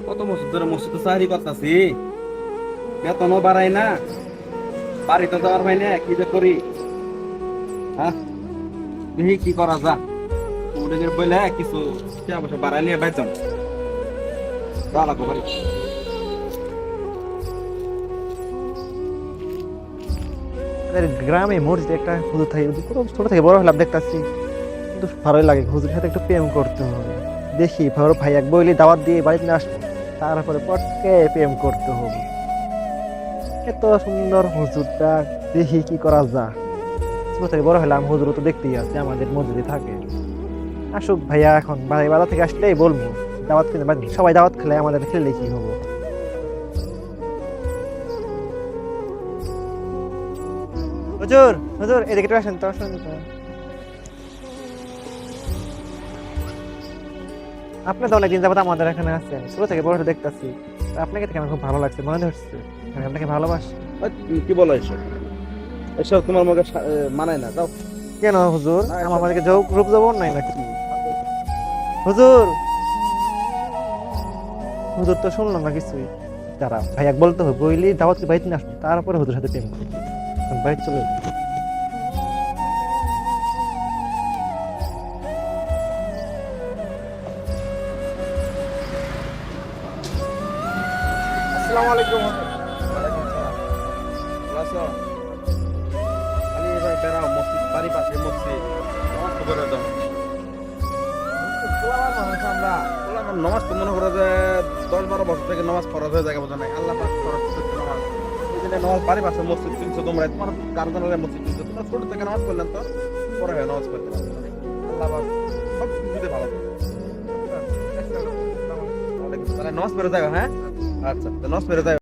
কত বছর ধরে মসজিদে চাকরি করতেছি, বেতনও বাড়াই না, বাড়িতে যাওয়ার ভাই না, কি যে করি। হ্যাঁ, দেখি কি করা যা। ওদের বলে কিছু টাকা পয়সা বাড়াই নিয়ে বাইতাম যা লাগবো বাড়ি। আমাদের গ্রামে মসজিদে একটা হুজুর থাকে, কত ছোট থেকে বড় হলাম দেখতাছি, কিন্তু ভালোই লাগে। হুজুরের সাথে একটু প্রেম করতে হবে। দেখি বড় ভাই এক বইলে দাওয়াত দিয়ে বাড়িতে নিয়ে আসবো, তারপরে পটকে প্রেম করতে হবে। এত সুন্দর হুজুরটা, দেখি কি করা যায়। ছোট থেকে বড় হলাম, হুজুর তো দেখতেই আছে আমাদের মসজিদে থাকে। আসুক ভাইয়া, এখন বাজার থেকে আসলেই বলবো দাওয়াত খেলে, সবাই দাওয়াত খেলে আমাদের খেলে কি হবো। হুজুর, হুজুর এদিকে একটু আসেন তো, আসেন তো। আপনি তো অনেকদিন যাবত আমাদের এখানে আছেন, ছোট থেকে বড় হয়ে দেখতেছি। আপনাকে থেকে আমার খুব ভালো লাগছে, মনে ধরছে আমি আপনাকে ভালোবাসি। ওই, তুমি কি বলো এসব? এসব তোমার মুখে মানায় না, যাও। কেন হুজুর, না, আমার এসব আমাদেরকে রূপ যৌবন নাই নাকি? হুজুর, হুজুর তো শুনলাম না কিছুই। দাঁড়া ভাইয়া বলতে হবে, বইলি দাওয়াত বাইতে না আসবো, তারপরে হুজুর সাথে প্রেম করবো। বাইরে চলে যাবো। আসসালামু আলাইকুম। ওয়ালাইকুম সালাম। ভালো আছো? খালি এবার বেড়াও, মসজিদ বাড়ির পাশে মসজিদ, নামাজ তো করে দাও। পোলাপান মানুষ আমরা, পোলাপান নামাজ তো মনে করো যে 10-12 বছর থেকে নামাজ ফরজ হয়ে যায়, বোঝা নাই। আল্লাহ পাক ফরজ করছে নামাজ। এই জন্য নামাজ বাড়ির পাশে মসজিদ কিনছো তোমরা, তোমার গার্জেনের মসজিদ কিনছো, তোমরা ছোট থেকে নামাজ পড়লেন তো পরে হয়ে নামাজ পড়তে পারবে না। আল্লাহ পাক সব কিছুতে ভালো করে। নামাজ পড়ে যাবে, হ্যাঁ? আচ্ছা, তো নামাজ পড়ে যাবে।